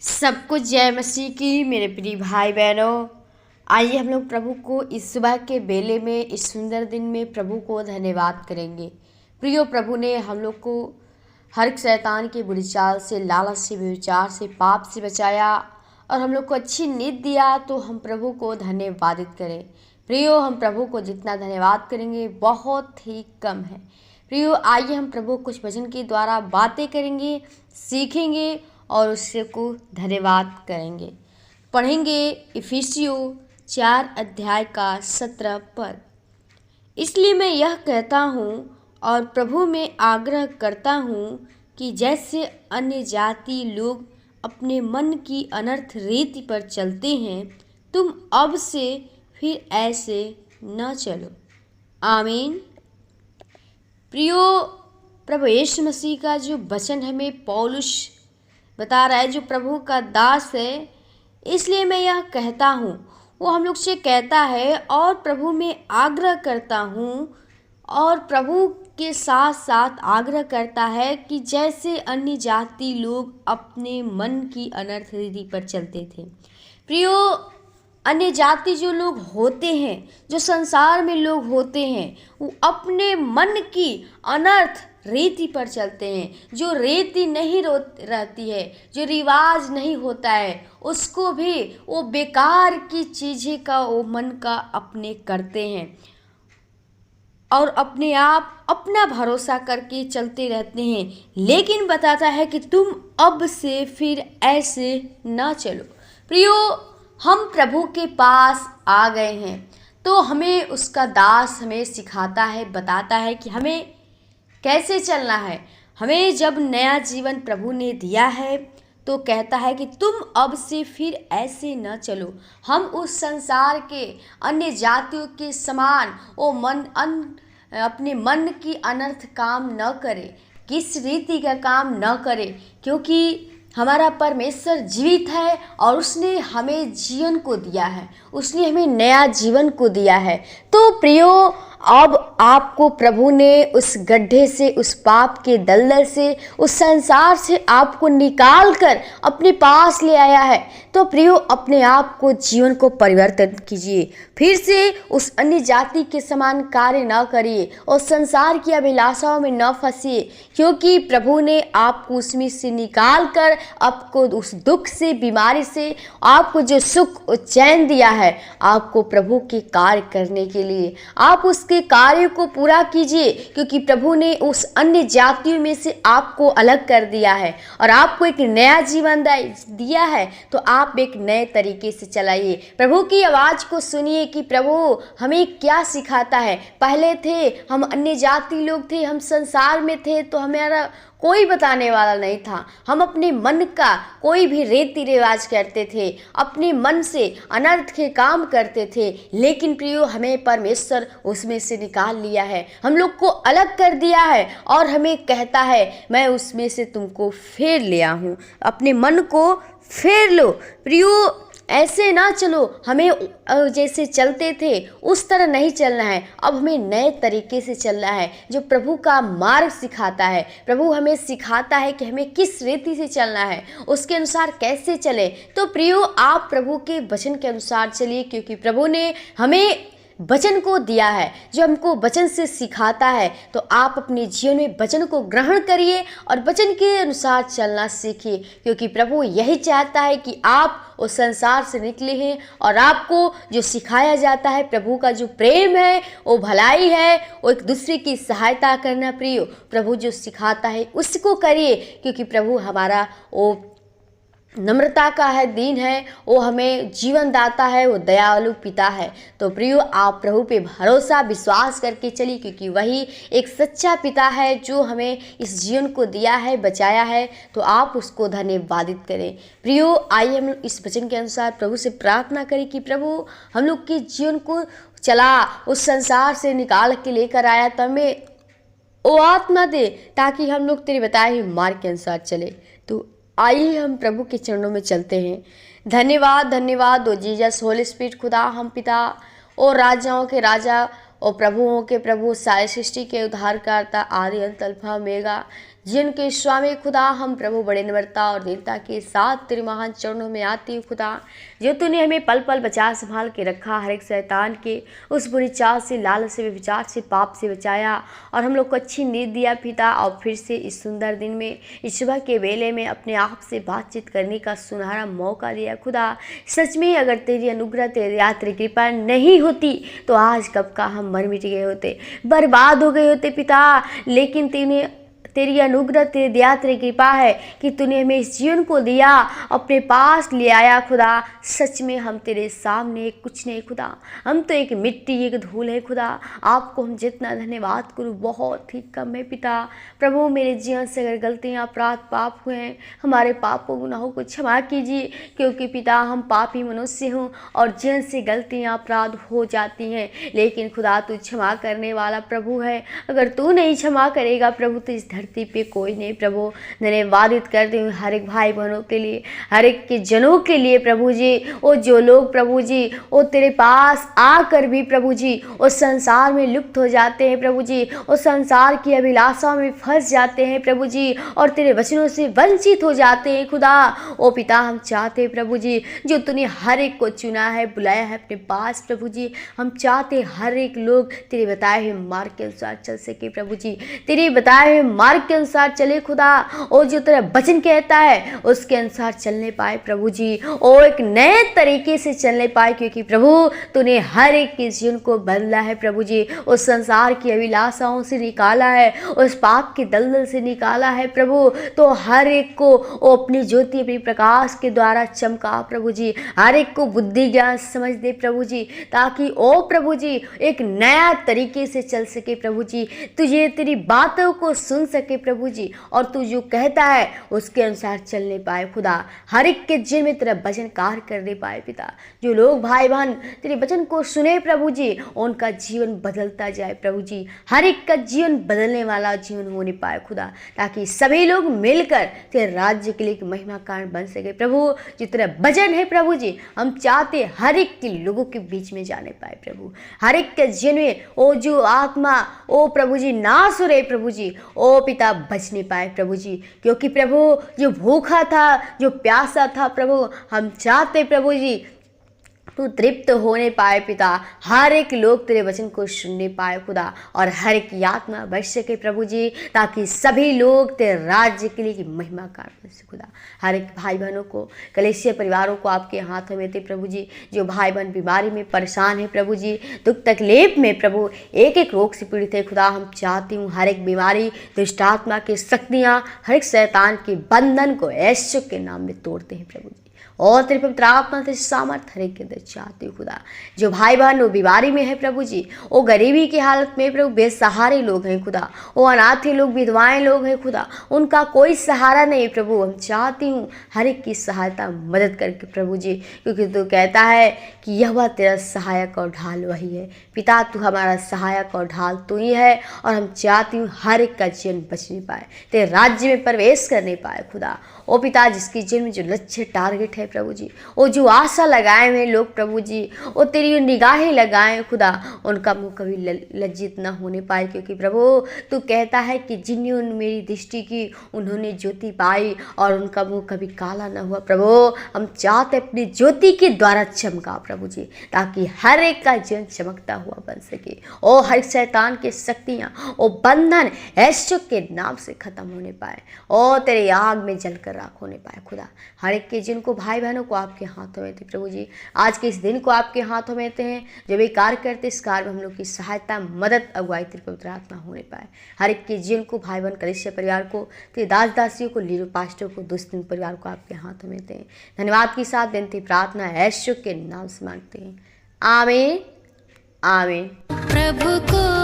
सबको जय मसीह की मेरे प्रिय भाई बहनों। आइए हम लोग प्रभु को इस सुबह के बेले में, इस सुंदर दिन में प्रभु को धन्यवाद करेंगे। प्रियो, प्रभु ने हम लोग को हर शैतान की बुरी चाल से, लालच से, व्यभिचार से, पाप से बचाया और हम लोग को अच्छी नींद दिया, तो हम प्रभु को धन्यवादित करें। प्रियो, हम प्रभु को जितना धन्यवाद करेंगे बहुत ही कम है। प्रियो, आइए हम प्रभु कुछ वचन के द्वारा बातें करेंगे, सीखेंगे और उससे को धन्यवाद करेंगे। पढ़ेंगे इफिसियों 4 अध्याय का 17 पद। इसलिए मैं यह कहता हूँ और प्रभु में आग्रह करता हूँ कि जैसे अन्य जाति लोग अपने मन की अनर्थ रीति पर चलते हैं, तुम अब से फिर ऐसे न चलो। आमीन। प्रियो, प्रभु यीशु मसीह का जो वचन हमें पौलुस बता रहा है, जो प्रभु का दास है, इसलिए मैं यह कहता हूँ, वो हम लोग से कहता है और प्रभु में आग्रह करता हूँ, और प्रभु के साथ साथ आग्रह करता है कि जैसे अन्य जाति लोग अपने मन की अनर्थ रीति पर चलते थे। प्रियो, अन्य जाति जो लोग होते हैं, जो संसार में लोग होते हैं, वो अपने मन की अनर्थ रीति पर चलते हैं। जो रीति नहीं रहती है, जो रिवाज नहीं होता है, उसको भी वो बेकार की चीज़ें का वो मन का अपने करते हैं और अपने आप अपना भरोसा करके चलते रहते हैं। लेकिन बताता है कि तुम अब से फिर ऐसे ना चलो। प्रियो, हम प्रभु के पास आ गए हैं, तो हमें उसका दास हमें सिखाता है, बताता है कि हमें कैसे चलना है। हमें जब नया जीवन प्रभु ने दिया है, तो कहता है कि तुम अब से फिर ऐसे न चलो। हम उस संसार के अन्य जातियों के समान वो अपने मन की अनर्थ काम न करें, किस रीति का काम न करें, क्योंकि हमारा परमेश्वर जीवित है और उसने हमें जीवन को दिया है, उसने हमें नया जीवन को दिया है। तो प्रियो, अब आपको प्रभु ने उस गड्ढे से, उस पाप के दलदल से, उस संसार से आपको निकाल कर अपने पास ले आया है। तो प्रियो, अपने आप को, जीवन को परिवर्तन कीजिए, फिर से उस अन्य जाति के समान कार्य न करिए और संसार की अभिलाषाओं में न फंसिए, क्योंकि प्रभु ने आपको उसमें से निकाल कर आपको उस दुख से, बीमारी से, आपको जो सुख और चैन दिया है, आपको प्रभु के कार्य करने के लिए, आप उसके कार्य को पूरा कीजिए, क्योंकि प्रभु ने उस अन्य जातियों में से आपको अलग कर दिया है और आपको एक नया जीवन दिया है। तो आप एक नए तरीके से चलाइए, प्रभु की आवाज़ को सुनिए कि प्रभु हमें क्या सिखाता है। पहले थे हम अन्य जाति लोग थे, हम संसार में थे, तो हमारा कोई बताने वाला नहीं था। हम अपने मन का कोई भी रीति रिवाज करते थे, अपने मन से अनर्थ के काम करते थे। लेकिन प्रियो, हमें परमेश्वर उसमें से निकाल लिया है, हम लोग को अलग कर दिया है और हमें कहता है, मैं उसमें से तुमको फेर लिया हूँ, अपने मन को फेर लो। प्रियो, ऐसे ना चलो, हमें जैसे चलते थे उस तरह नहीं चलना है। अब हमें नए तरीके से चलना है, जो प्रभु का मार्ग सिखाता है। प्रभु हमें सिखाता है कि हमें किस रीति से चलना है, उसके अनुसार कैसे चले। तो प्रियो, आप प्रभु के वचन के अनुसार चलिए, क्योंकि प्रभु ने हमें वचन को दिया है, जो हमको वचन से सिखाता है। तो आप अपने जीवन में वचन को ग्रहण करिए और वचन के अनुसार चलना सीखिए, क्योंकि प्रभु यही चाहता है कि आप उस संसार से निकले हैं और आपको जो सिखाया जाता है, प्रभु का जो प्रेम है, वो भलाई है, वो एक दूसरे की सहायता करना। प्रियो, प्रभु जो सिखाता है उसको करिए, क्योंकि प्रभु हमारा वो नम्रता का है, दीन है, वो हमें जीवन दाता है, वो दयालु पिता है। तो प्रियो, आप प्रभु पे भरोसा, विश्वास करके चलिए, क्योंकि वही एक सच्चा पिता है जो हमें इस जीवन को दिया है, बचाया है। तो आप उसको धन्यवादित करें। प्रियो, आइए हम इस वचन के अनुसार प्रभु से प्रार्थना करें कि प्रभु हम लोग के जीवन को चला, उस संसार से निकाल के लेकर आया, तो हमें वो आत्मा दे ताकि हम लोग तेरे बताए हुए मार्ग के अनुसार चले। तो आइए हम प्रभु के चरणों में चलते हैं। धन्यवाद, धन्यवाद ओ जीसस, होली स्पिरिट, खुदा हम पिता और राजाओं के राजा और प्रभुओं के प्रभु, सारी सृष्टि के उद्धारकर्ता, आदि अंत अल्फा ओमेगा, जीवन के स्वामी खुदा, हम प्रभु बड़े नम्रता और दीनता के साथ तेरे महान चरणों में आती हूँ खुदा, जो तूने हमें पल पल बचा संभाल के रखा, हर एक शैतान के उस बुरी चाल से, लालच से, विचार से, पाप से बचाया और हम लोग को अच्छी नींद दिया पिता। और फिर से इस सुंदर दिन में, इस सुबह के बेले में अपने आप से बातचीत करने का सुनहरा मौका दिया खुदा। सच में अगर तेरी अनुग्रह, तेरी दया, तेरी कृपा नहीं होती तो आज कब का हम मर मिट गए होते, बर्बाद हो गए होते पिता। लेकिन तेरी अनुग्रह, तेरी दया, तेरी कृपा है कि तूने हमें इस जीवन को दिया, अपने पास ले आया खुदा। सच में हम तेरे सामने कुछ नहीं खुदा, हम तो एक मिट्टी, एक धूल है खुदा। आपको हम जितना धन्यवाद करूँ बहुत ही कम है पिता। प्रभु मेरे जीवन से अगर गलतियाँ, अपराध, पाप हुए हैं, हमारे पापों गुनाहों को क्षमा कीजिए, क्योंकि पिता हम पापी मनुष्य हूँ और जीवन से गलतियाँ, अपराध हो जाती हैं। लेकिन खुदा तू क्षमा करने वाला प्रभु है, अगर तू नहीं क्षमा करेगा प्रभु तो इस धरती पे कोई नहीं। प्रभु धन्यवादित करती हूँ हर एक भाई बहनों के लिए, हर एक के जनों के लिए प्रभु जी। वो जो लोग प्रभु जी वो तेरे पास आकर भी प्रभु जी उस संसार में लुप्त हो जाते हैं प्रभु जी, उस संसार की अभिलाषाओं में फंस जाते हैं प्रभु जी और तेरे वचनों से वंचित हो जाते हैं खुदा। ओ पिता हम चाहते हैं प्रभु जी, जो तूने हर एक को चुना है, बुलाया है अपने पास प्रभु जी, हम चाहते हर एक लोग तेरे बताए हुए मार्ग के अनुसार चल सके प्रभु जी, तेरे बताए हुए मार्ग के अनुसार चले खुदा। और जो तेरा वचन कहता है उसके अनुसार चलने पाए प्रभु जी, और एक नए तरीके से चलने पाए, क्योंकि प्रभु तूने हर एक के जीवन को बदला है प्रभु जी, उस संसार की अभिलाषाओं से निकाला है, उस पाप के दलदल से निकाला है प्रभु। तो हर एक को वो अपनी ज्योति, अपनी प्रकाश के द्वारा चमका प्रभु जी, हर एक को बुद्धि ज्ञान समझ दे प्रभु जी, ताकि ओ प्रभु जी एक नया तरीके से चल सके प्रभु जी, तुझे तेरी बातों को सुन सके प्रभु जी, और तू जो कहता है उसके अनुसार चलने पाए खुदा। हर एक के जीवन में तेरा वचन कार्य करने पाए पिता। जो लोग भाई बहन तेरे वचन को सुने प्रभु जी, उनका जीवन बदलता जाए प्रभु जी, हर एक का जीवन बदलने वाला जीवन होने पाए खुदा, ताकि सभी लोग मिलकर तेरे राज्य के लिए एक महिमा कारण बन सके प्रभु। जो तेरा वचन है प्रभु जी, हम चाहते हर एक के लोगों के बीच में जाने पाए प्रभु, हर एक के जीवन में ओ जो आत्मा ओ प्रभु जी नाश हो रहे प्रभु जी, ओ पिता बचने पाए प्रभु जी, क्योंकि प्रभु जो भूखा था, जो प्यासा था प्रभु, हम चाहते प्रभु जी तू तृप्त होने पाए पिता, हर एक लोग तेरे वचन को सुनने पाए खुदा, और हर एक की आत्मा बच सके प्रभु जी, ताकि सभी लोग तेरे राज्य के लिए की महिमा कर सके खुदा। हर एक भाई बहनों को, कलीसिया परिवारों को आपके हाथों में थे प्रभु जी। जो भाई बहन बीमारी में परेशान है प्रभु जी, दुख तकलीफ में प्रभु, एक एक रोग से पीड़ित है खुदा, हम चाहती हूँ हर एक बीमारी, दुष्ट आत्मा की शक्तियाँ, हर एक शैतान के बंधन को यीशु के नाम में तोड़ते हैं प्रभु जी, और तेरे पवित्र आत्मा से सामर्थ हर एक के अंदर चाहती हूँ खुदा। जो भाई बहन वो बीमारी में है प्रभु जी, वो गरीबी की हालत में प्रभु, बेसहारे लोग हैं खुदा, वो अनाथ लोग, विधवाएं लोग हैं खुदा, उनका कोई सहारा नहीं प्रभु, हम चाहती हूँ हर एक की सहायता मदद करके प्रभु जी, क्योंकि तू कहता है कि यह वह तेरा सहायक और ढाल वही है पिता, तू हमारा सहायक और ढाल तू ही है, और हम चाहती हूँ हर एक का जीवन बचने पाए, तेरे राज्य में प्रवेश करने पाए खुदा। ओ पिता जिसकी जीवन में जो लक्ष्य टारगेट है प्रभु जी, वो जो आशा लगाए हुए लोग प्रभु जी, वो तेरी निगाहें लगाए खुदा, उनका मुंह कभी लज्जित न होने पाए, क्योंकि प्रभु तू कहता है कि जिन्होंने मेरी दृष्टि की उन्होंने ज्योति पाई और उनका मुंह कभी काला न हुआ प्रभु। हम चाहते अपनी ज्योति के द्वारा चमका प्रभु जी, ताकि हर एक का जीवन चमकता हुआ बन सके, और हर शैतान के शक्तियाँ और बंधन यीशु के नाम से खत्म होने पाए, और तेरे आग में जलकर राख होने पाए खुदा। हर एक के जिनको भाई बहनों को आपके हाथों में थे प्रभु जी, आज के इस दिन को आपके हाथों में थे हैं, जो भी कार्य करते इस कार्य में हम लोग की सहायता, मदद, अगुवाई तेरे पवित्र आत्मा होने पाए। हर एक के जीवन को, भाई बहन कलीसिया परिवार को, तेरे दास दासियों को, लीडर पास्टर को, दुष्ट परिवार को आपके हाथों में थे। धन्यवाद के साथ बेनती प्रार्थना यीशु के नाम से मांगते हैं, आमीन आमीन। प्रभु को